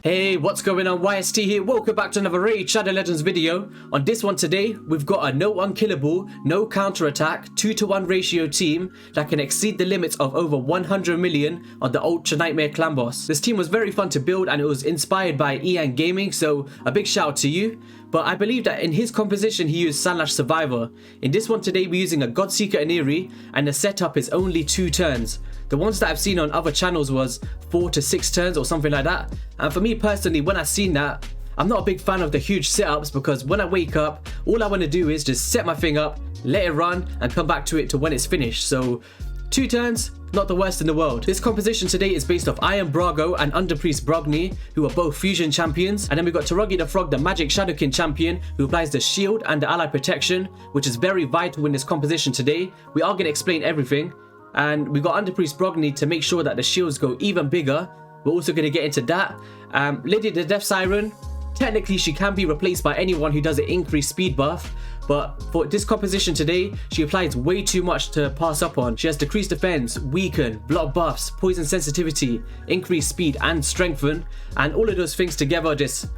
Hey, what's going on? YST here. Welcome back to another Raid Shadow Legends video. On this one today, we've got a no unkillable, no counter-attack, 2-to-1 ratio team that can exceed the limits of over 100 million on the Ultra Nightmare Clan Boss. This team was very fun to build and it was inspired by Ian Gaming, so a big shout out to you. But I believe that in his composition he used Sandlash Survivor. In this one today we're using a Godseeker Aniri and the setup is only 2 turns. The ones that I've seen on other channels was 4 to 6 turns or something like that. And for me personally, when I've seen that, I'm not a big fan of the huge setups because when I wake up, all I want to do is just set my thing up, let it run and come back to it to when it's finished. So 2 turns, not the worst in the world. This composition today is based off Brago and Underpriest Brogni, who are both fusion champions. And then we've got Toragi the Frog, the magic Shadowkin champion, who applies the shield and the ally protection, which is very vital in this composition today. We are going to explain everything. And we've got Underpriest Brogni to make sure that the shields go even bigger. We're also going to get into that. Lydia the Deathsiren, technically she can be replaced by anyone who does an increased speed buff. But for this composition today, she applies way too much to pass up on. She has decreased defense, weaken, block buffs, poison sensitivity, increased speed and strengthen. And all of those things together just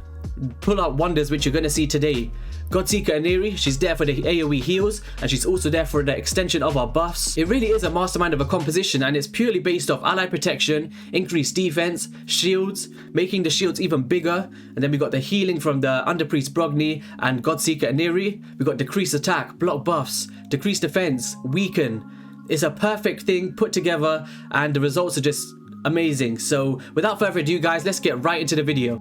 pull out wonders which you're going to see today. Godseeker Aniri, she's there for the AoE heals and she's also there for the extension of our buffs. It really is a mastermind of a composition and it's purely based off ally protection, increased defense, shields, making the shields even bigger. And then we got the healing from the Underpriest Brogni and Godseeker Aniri. We got decreased attack, block buffs, decreased defense, weaken. It's a perfect thing put together and the results are just amazing. So without further ado guys, let's get right into the video.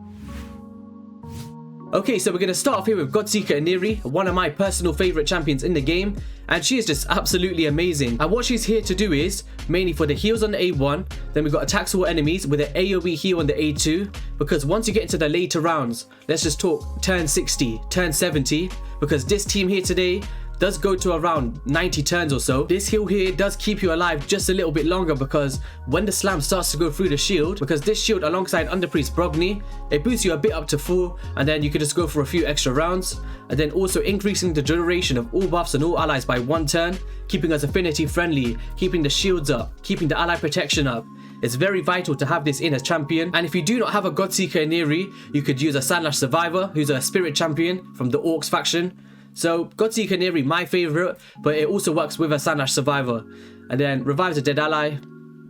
Okay, so we're going to start off here with Godseeker Aniri, one of my personal favourite champions in the game, and she is just absolutely amazing. And what she's here to do is, mainly for the heals on the A1, then we've got attacks all enemies with an AoE heal on the A2, because once you get into the later rounds, let's just talk turn 60, turn 70, because this team here today does go to around 90 turns or so. This heal here does keep you alive just a little bit longer because when the slam starts to go through the shield, because this shield alongside Underpriest Brogni, it boosts you a bit up to full and then you can just go for a few extra rounds. And then also increasing the duration of all buffs and all allies by 1 turn, keeping us affinity friendly, keeping the shields up, keeping the ally protection up. It's very vital to have this in as champion. And if you do not have a Godseeker Aniri, you could use a Sandlash Survivor, who's a spirit champion from the Orcs faction. So Godseeker Aniri, my favourite, but it also works with a Sandlash Survivor. And then revives a dead ally.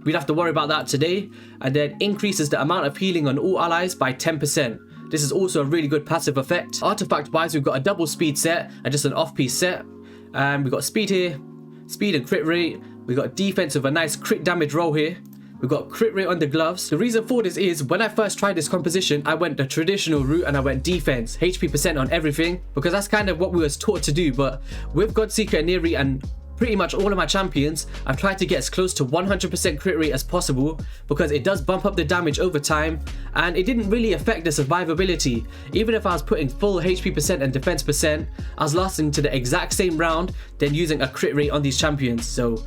We'd have to worry about that today. And then increases the amount of healing on all allies by 10%. This is also a really good passive effect. Artifact wise, we've got a double speed set and just an off-piece set. We've got speed here, speed and crit rate. We've got defense with a nice crit damage roll here. We've got crit rate on the gloves. The reason for this is when I first tried this composition, I went the traditional route and I went defense, HP percent on everything, because that's kind of what we was taught to do. But with Godseeker Aniri and pretty much all of my champions, I've tried to get as close to 100% crit rate as possible because it does bump up the damage over time and it didn't really affect the survivability. Even if I was putting full HP percent and defense percent, I was lasting to the exact same round than using a crit rate on these champions. So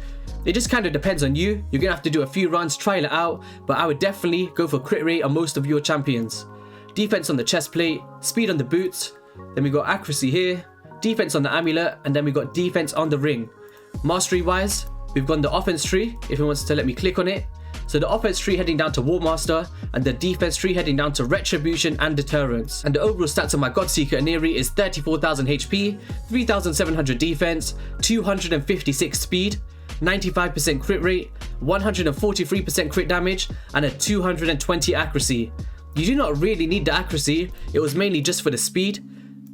it just kind of depends on you. You're going to have to do a few runs, trial it out, but I would definitely go for crit rate on most of your champions. Defense on the chest plate, speed on the boots, then we got accuracy here, defense on the amulet, and then we got defense on the ring. Mastery wise, we've gone the offense tree, if it wants to let me click on it. So the offense tree heading down to War Master, and the defense tree heading down to Retribution and Deterrence. And the overall stats of my Godseeker Aniri is 34,000 HP, 3,700 defense, 256 speed, 95% crit rate, 143% crit damage, and a 220 accuracy. You do not really need the accuracy, it was mainly just for the speed.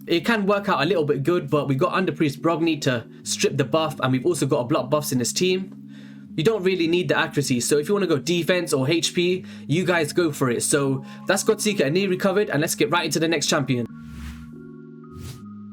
It can work out a little bit good, but we got Underpriest Brogni to strip the buff, and we've also got a block buffs in this team. You don't really need the accuracy, so if you want to go defense or HP, you guys go for it. So that's Godseeker Aniri covered, and let's get right into the next champion.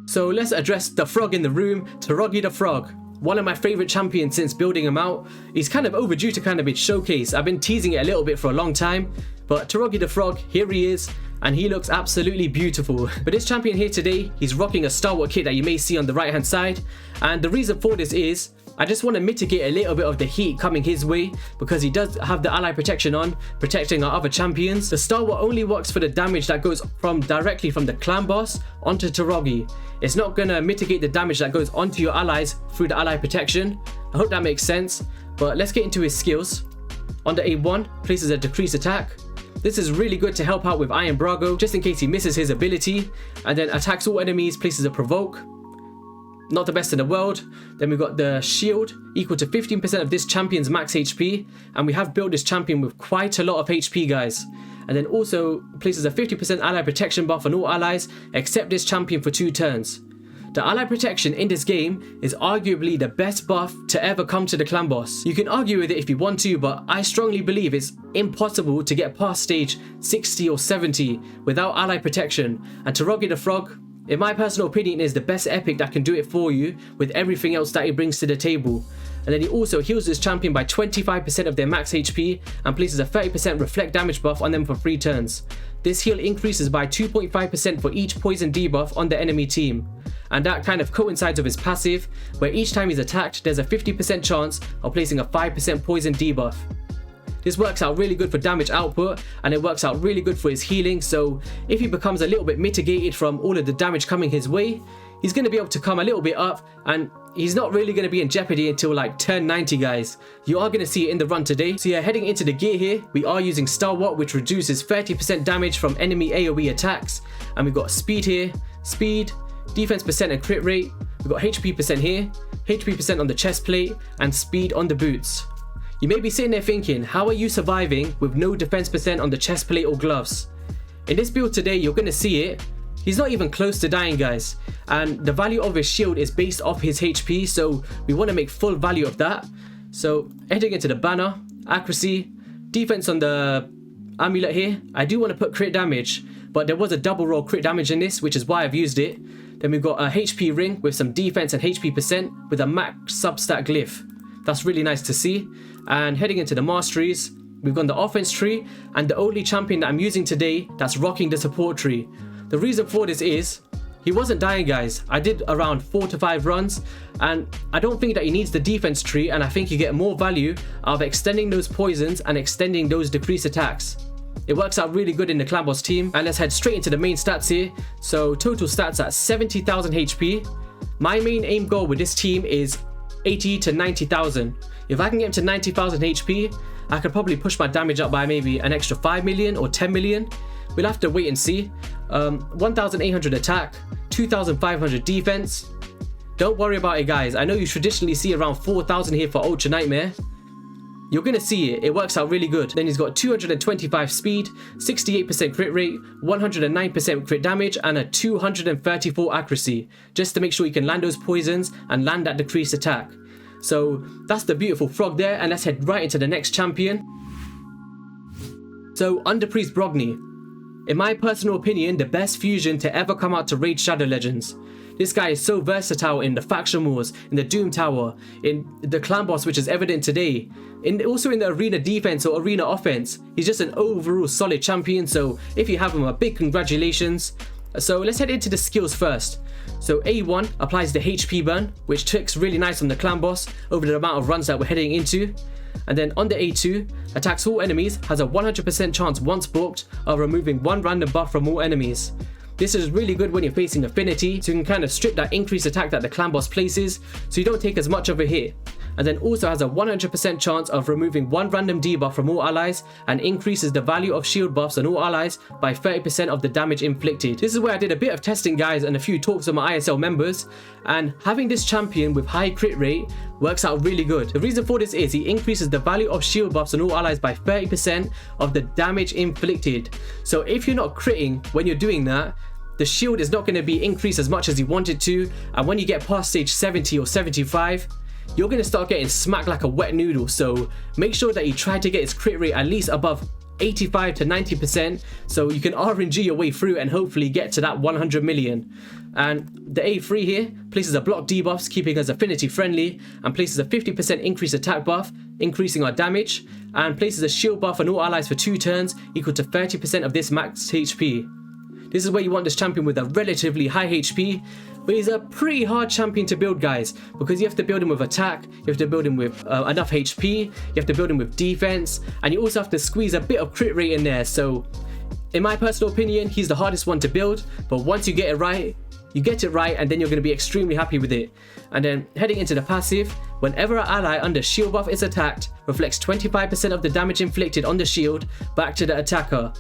So let's address the frog in the room, Toragi the Frog. One of my favourite champions since building him out. He's kind of overdue to kind of be showcased. I've been teasing it a little bit for a long time, but Toragi the Frog, here he is, and he looks absolutely beautiful. But this champion here today, he's rocking a Star Wars kit that you may see on the right hand side, and the reason for this is I just want to mitigate a little bit of the heat coming his way because he does have the ally protection on, protecting our other champions. The Star Wars only works for the damage that goes directly from the clan boss onto Toragi. It's not going to mitigate the damage that goes onto your allies through the ally protection. I hope that makes sense, but let's get into his skills. On the A1, places a decreased attack, This is really good to help out with Iron Brago, just in case he misses his ability. And then attacks all enemies, places a provoke. Not the best in the world. Then we've got the shield, equal to 15% of this champion's max HP. And we have built this champion with quite a lot of HP, guys. And then also places a 50% ally protection buff on all allies, except this champion for 2 turns. The ally protection in this game is arguably the best buff to ever come to the clan boss. You can argue with it if you want to, but I strongly believe it's impossible to get past stage 60 or 70 without ally protection. And Toragi the Frog, in my personal opinion, is the best epic that can do it for you with everything else that he brings to the table. And then he also heals this champion by 25% of their max HP and places a 30% reflect damage buff on them for 3 turns. This heal increases by 2.5% for each poison debuff on the enemy team. And that kind of coincides with his passive, where each time he's attacked, there's a 50% chance of placing a 5% poison debuff. This works out really good for damage output, and it works out really good for his healing, so if he becomes a little bit mitigated from all of the damage coming his way, he's going to be able to come a little bit up, and he's not really going to be in jeopardy until like turn 90, guys. You are going to see it in the run today. So yeah, heading into the gear here, we are using Stalwart, which reduces 30% damage from enemy AoE attacks, and we've got speed here, speed, defense percent and crit rate. We've got HP percent here, HP percent on the chest plate, and speed on the boots. You may be sitting there thinking, how are you surviving with no defense percent on the chest plate or gloves? In this build today, you're going to see it. He's not even close to dying, guys, and the value of his shield is based off his HP, so we want to make full value of that. So heading into the banner, accuracy, defense on the amulet here. I do want to put crit damage, but there was a double roll crit damage in this, which is why I've used it. Then we've got a HP ring with some defense and HP percent with a max substat glyph. That's really nice to see. And heading into the masteries, we've got the offense tree, and the only champion that I'm using today that's rocking the support tree. The reason for this is, he wasn't dying, guys. I did around 4 to 5 runs, and I don't think that he needs the defense tree, and I think you get more value out of extending those poisons and extending those decreased attacks. It works out really good in the clan boss team. And let's head straight into the main stats here. So total stats at 70,000 HP. My main aim goal with this team is 80 to 90,000. If I can get him to 90,000 HP, I could probably push my damage up by maybe an extra 5 million or 10 million. We'll have to wait and see. 1,800 attack, 2,500 defense. Don't worry about it, guys. I know you traditionally see around 4,000 here for Ultra Nightmare. You're going to see it. It works out really good. Then he's got 225 speed, 68% crit rate, 109% crit damage, and a 234 accuracy, just to make sure he can land those poisons and land that decreased attack. So that's the beautiful frog there, and let's head right into the next champion. So Underpriest Brogni. In my personal opinion, the best fusion to ever come out to Raid Shadow Legends. This guy is so versatile in the faction wars, in the Doom Tower, in the clan boss, which is evident today, also in the arena defense or arena offense. He's just an overall solid champion, so if you have him, a big congratulations. So let's head into the skills first. So A1 applies the HP burn, which ticks really nice on the clan boss over the amount of runs that we're heading into. And then on the A2, attacks all enemies, has a 100% chance once booked of removing 1 random buff from all enemies. This is really good when you're facing affinity, so you can kind of strip that increased attack that the clan boss places, so you don't take as much of a hit. And then also has a 100% chance of removing 1 random debuff from all allies, and increases the value of shield buffs on all allies by 30% of the damage inflicted. This is where I did a bit of testing, guys, and a few talks with my ISL members, and having this champion with high crit rate works out really good. The reason for this is he increases the value of shield buffs on all allies by 30% of the damage inflicted. So if you're not critting when you're doing that, the shield is not going to be increased as much as you want it to, and when you get past stage 70 or 75, you're going to start getting smacked like a wet noodle. So make sure that you try to get his crit rate at least above 85 to 90%, so you can RNG your way through and hopefully get to that 100 million. And the A3 here places a block debuffs, keeping us affinity friendly, and places a 50% increased attack buff, increasing our damage, and places a shield buff on all allies for 2 turns, equal to 30% of this max HP. This is where you want this champion with a relatively high HP, but he's a pretty hard champion to build, guys, because you have to build him with attack, you have to build him with enough HP, you have to build him with defense, and you also have to squeeze a bit of crit rate in there. So in my personal opinion, he's the hardest one to build, but once you get it right, You get it right and then you're going to be extremely happy with it. And then heading into the passive, whenever an ally under shield buff is attacked, reflects 25% of the damage inflicted on the shield back to the attacker.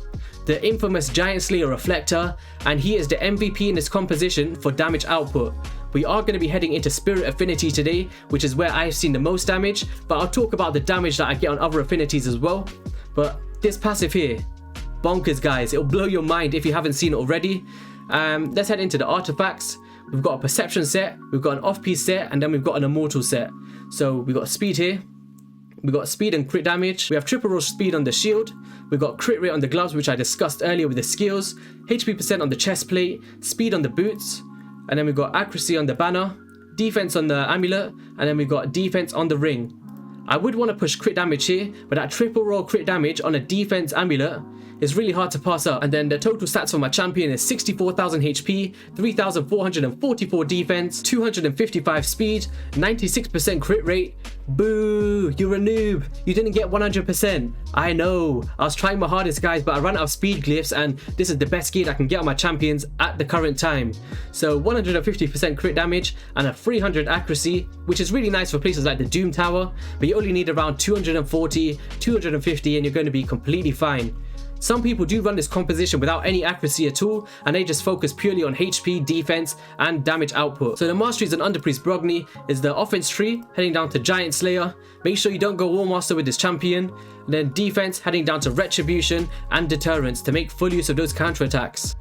The infamous Giant Slayer Reflector, and he is the MVP in this composition for damage output. We are going to be heading into Spirit Affinity today, which is where I've seen the most damage, but I'll talk about the damage that I get on other affinities as well. But this passive here, bonkers guys, it'll blow your mind if you haven't seen it already. Let's head into the artifacts. We've got a perception set, we've got an off-piece set, and then we've got an immortal set. So we've got speed here, we've got speed and crit damage, we have triple roll speed on the shield, we've got crit rate on the gloves, which I discussed earlier with the skills, HP percent on the chest plate, speed on the boots, and then we've got accuracy on the banner, defense on the amulet, and then we've got defense on the ring. I would want to push crit damage here, but that triple roll crit damage on a defense amulet is really hard to pass up. And then the total stats for my champion is 64,000 HP, 3,444 defense, 255 speed, 96% crit rate. Boo, you're a noob. You didn't get 100%. I know. I was trying my hardest, guys, but I ran out of speed glyphs, and this is the best gear I can get on my champions at the current time. So 150% crit damage and a 300 accuracy, which is really nice for places like the Doom Tower, but you only need around 240, 250, and you're going to be completely fine. Some people do run this composition without any accuracy at all, and they just focus purely on HP, defense, and damage output. So the masteries on Underpriest Brogni is the offense tree, heading down to Giant Slayer. Make sure you don't go War Master with this champion. And then defense, heading down to Retribution and Deterrence to make full use of those counterattacks.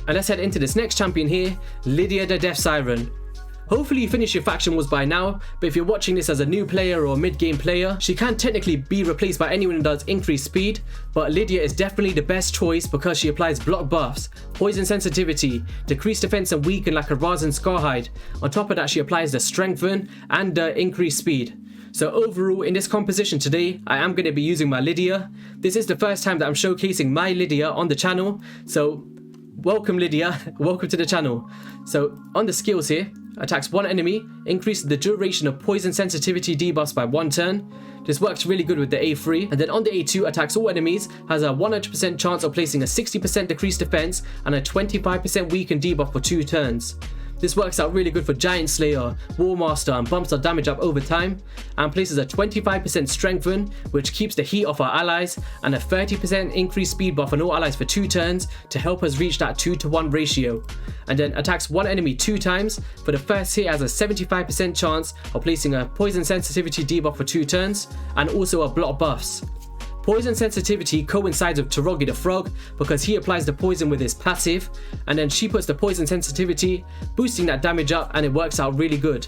And let's head into this next champion here, Lydia the Deathsiren. Hopefully you finished your faction wars by now, but if you're watching this as a new player or a mid-game player, she can technically be replaced by anyone who does increased speed, but Lydia is definitely the best choice because she applies block buffs, poison sensitivity, decreased defense and weaken like a Raz and Scarhide. On top of that, she applies the strengthen and increased speed. So overall, in this composition today, I am going to be using my Lydia. This is the first time that I'm showcasing my Lydia on the channel, so welcome Lydia, welcome to the channel. So on the skills here, attacks one enemy, increases the duration of poison sensitivity debuffs by 1 turn. This works really good with the A3. And then on the A2, attacks all enemies, has a 100% chance of placing a 60% decreased defense and a 25% weakened debuff for 2 turns. This works out really good for Giant Slayer, War Master, and bumps our damage up over time, and places a 25% strengthen, which keeps the heat off our allies, and a 30% increased speed buff on all allies for 2 turns to help us reach that 2-to-1 ratio. And then attacks one enemy 2 times. For the first hit, has a 75% chance of placing a poison sensitivity debuff for 2 turns, and also a block buffs. Poison sensitivity coincides with Toragi the Frog because he applies the poison with his passive, and then she puts the poison sensitivity, boosting that damage up, and it works out really good.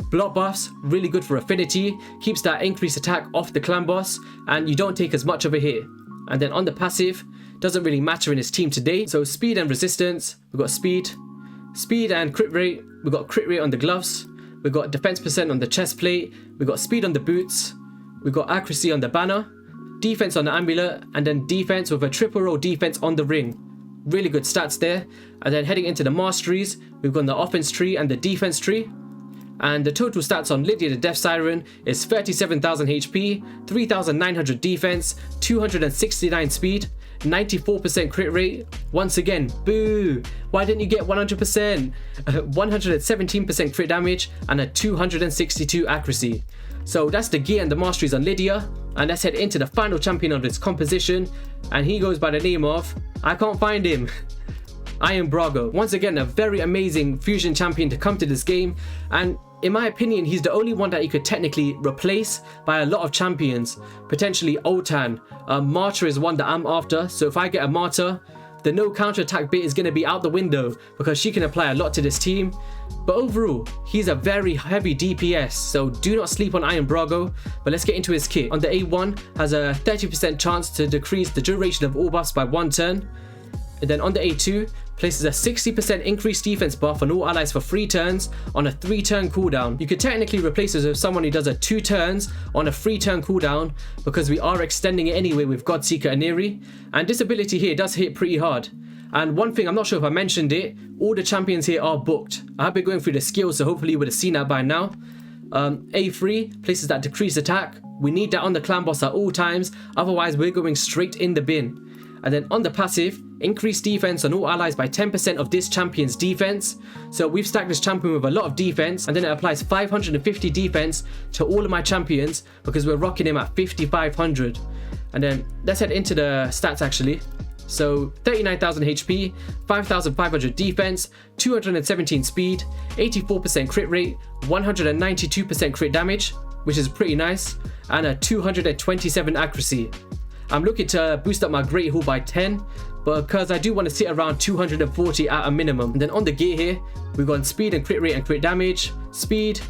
Block buffs, really good for affinity, keeps that increased attack off the clan boss, and you don't take as much of a hit. And then on the passive, doesn't really matter in his team today. So speed and resistance, we've got speed and crit rate, we've got crit rate on the gloves, we've got defense percent on the chest plate, we've got speed on the boots, we've got accuracy on the banner, defense on the amulet, and then defense with a triple roll defense on the ring. Really good stats there. And then heading into the masteries, we've got the offense tree and the defense tree. And the total stats on Lydia the Deathsiren is 37,000 HP, 3,900 defense, 269 speed, 94% crit rate. Once again, boo! Why didn't you get 100%? 117% crit damage and a 262 accuracy. So that's the gear and the masteries on Lydia. And let's head into the final champion of this composition, and he goes by the name of, I can't find him, Iron Brago. Once again, a very amazing fusion champion to come to this game, and in my opinion, he's the only one that you could technically replace by a lot of champions. Potentially Oltan. Martyr is one that I'm after, so if I get a Martyr, the no counterattack bit is going to be out the window because she can apply a lot to this team. But overall, he's a very heavy DPS, so do not sleep on Iron Brago. But let's get into his kit. On the A1, has a 30% chance to decrease the duration of all buffs by 1 turn. And then on the A2, places a 60% increased defense buff on all allies for 3 turns on a 3-turn cooldown. You could technically replace this with someone who does a 2 turns on a 3-turn cooldown because we are extending it anyway with Godseeker Aniri. And this ability here does hit pretty hard. And one thing, I'm not sure if I mentioned it, all the champions here are booked. I have been going through the skills, so hopefully you would have seen that by now. A3 places that decreased attack. We need that on the clan boss at all times, otherwise we're going straight in the bin. And then on the passive, increase defense on all allies by 10% of this champion's defense. So we've stacked this champion with a lot of defense, and then it applies 550 defense to all of my champions because we're rocking him at 5500. And then let's head into the stats actually. So 39,000 HP, 5,500 defense, 217 speed, 84% crit rate, 192% crit damage, which is pretty nice, and a 227 accuracy. I'm looking to boost up my Great Hall by 10, but because I do want to sit around 240 at a minimum. And then on the gear here, we've got speed and crit rate and crit damage, speed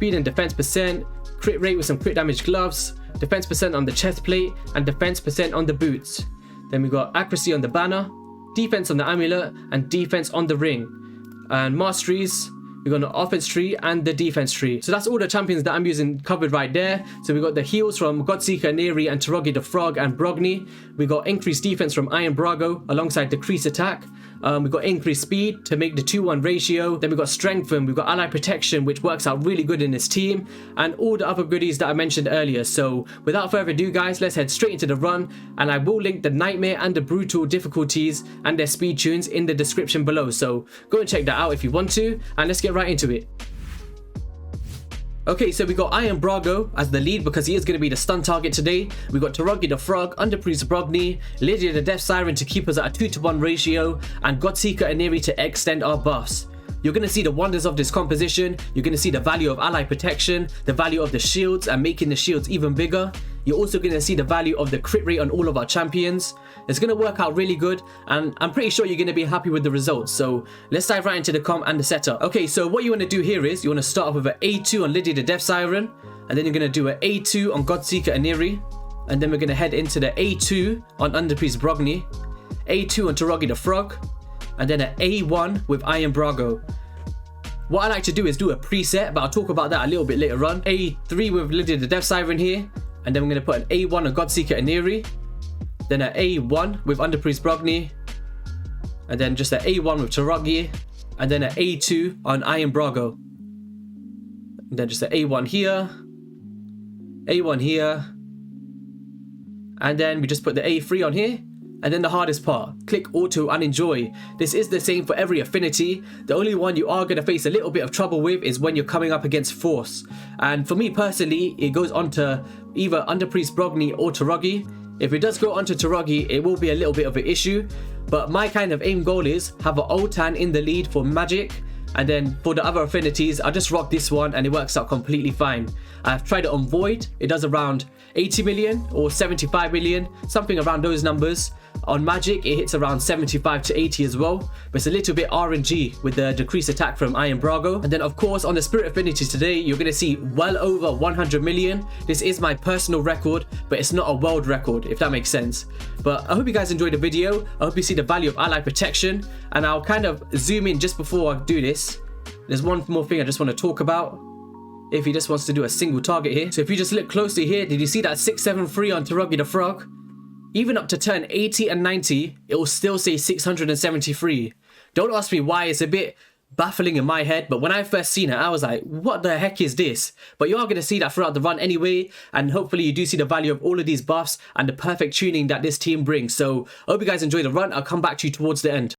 and defense percent, crit rate with some crit damage gloves, defense percent on the chest plate, and defense percent on the boots. Then we got accuracy on the banner, defense on the amulet, and defense on the ring. And masteries, we got the offense tree and the defense tree. So that's all the champions that I'm using covered right there. So we got the heals from Godseeker Aniri and Toragi the Frog and Brogni. We got increased defense from Brago alongside decreased attack. We got increased speed to make the 2-1 ratio. Then we got strengthen, we've got ally protection, which works out really good in this team, and all the other goodies that I mentioned earlier. So without further ado guys, let's head straight into the run, and I will link the nightmare and the brutal difficulties and their speed tunes in the description below. So go and check that out if you want to, and let's get right into it. Okay, so we got Brago as the lead because he is going to be the stun target today. We got Toragi the Frog, Underpriest Brogni, Lydia the Deathsiren to keep us at a 2-to-1 ratio, and Godseeker Aniri to extend our buffs. You're going to see the wonders of this composition. You're going to see the value of ally protection, the value of the shields and making the shields even bigger. You're also going to see the value of the crit rate on all of our champions. It's going to work out really good, and I'm pretty sure you're going to be happy with the results. So let's dive right into the comp and the setup. Okay, so what you want to do here is you want to start off with an A2 on Lydia the Deathsiren, and then you're going to do an A2 on Godseeker Aniri, and then we're going to head into the A2 on Underpriest Brogni, A2 on Toragi the Frog, and then an A1 with Brago. What I like to do is do a preset, but I'll talk about that a little bit later on. A3 with Lydia the Deathsiren here, and then we're going to put an A1 on Godseeker Aniri, then an A1 with Underpriest Brogni, and then just an A1 with Toragi, and then an A2 on Brago. And then just an A1 here, A1 here, and then we just put the A3 on here. And then the hardest part, click auto and enjoy. This is the same for every affinity. The only one you are going to face a little bit of trouble with is when you're coming up against force. And for me personally, it goes on to either Underpriest Brogni or Toragi. If it does go onto Toragi, it will be a little bit of an issue. But my kind of aim goal is have an Oltan in the lead for magic. And then for the other affinities, I just rock this one and it works out completely fine. I've tried it on Void. It does around 80 million or 75 million, something around those numbers. On Magic, it hits around 75 to 80 as well, but it's a little bit RNG with the decreased attack from Brago. And then of course on the Spirit Affinities today, you're going to see well over 100 million. This is my personal record, but it's not a world record, if that makes sense. But I hope you guys enjoyed the video. I hope you see the value of ally protection, and I'll kind of zoom in just before I do this. There's one more thing I just want to talk about. If he just wants to do a single target here. So if you just look closely here, did you see that 673 on Toragi the Frog? Even up to turn 80 and 90, it will still say 673. Don't ask me why, it's a bit baffling in my head, but when I first seen it, I was like, what the heck is this? But you are going to see that throughout the run anyway, and hopefully you do see the value of all of these buffs and the perfect tuning that this team brings. So I hope you guys enjoy the run. I'll come back to you towards the end.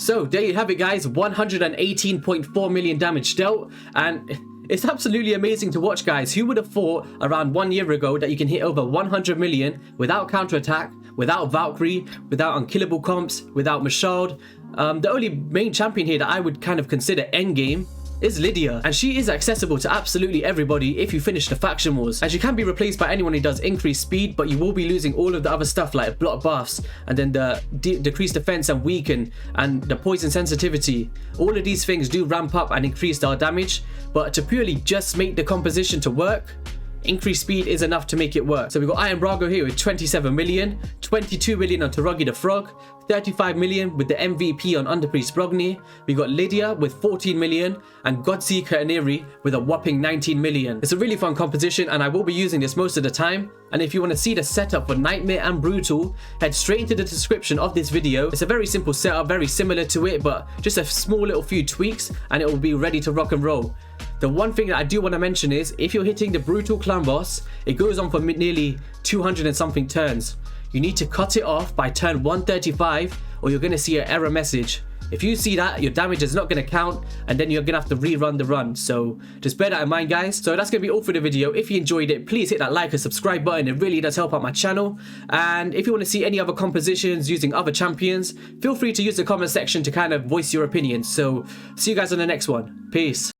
So there you have it, guys. 118.4 million damage dealt, and it's absolutely amazing to watch, guys. Who would have thought around 1 year ago that you can hit over 100 million without counterattack, without Valkyrie, without unkillable comps, without Michaud? The only main champion here that I would kind of consider endgame is Lydia, and she is accessible to absolutely everybody if you finish the faction wars, and she can be replaced by anyone who does increased speed, but you will be losing all of the other stuff like block buffs, and then the decreased defense and weaken, and the poison sensitivity. All of these things do ramp up and increase our damage, but to purely just make the composition to work, increased speed is enough to make it work. So we've got Iron Brago here with 27 million, 22 million on Toragi the Frog, 35 million with the MVP on Underpriest Brogni. We got Lydia with 14 million and Godseeker Aniri with a whopping 19 million. It's a really fun composition, and I will be using this most of the time. And if you want to see the setup for Nightmare and Brutal, head straight into the description of this video. It's a very simple setup, very similar to it, but just a small little few tweaks and it will be ready to rock and roll. The one thing that I do want to mention is, if you're hitting the Brutal Clan Boss, it goes on for nearly 200 and something turns. You need to cut it off by turn 135 or you're going to see an error message. If you see that, your damage is not going to count, and then you're going to have to rerun the run. So just bear that in mind, guys. So that's going to be all for the video. If you enjoyed it, please hit that like and subscribe button. It really does help out my channel. And if you want to see any other compositions using other champions, feel free to use the comment section to kind of voice your opinion. So see you guys on the next one. Peace.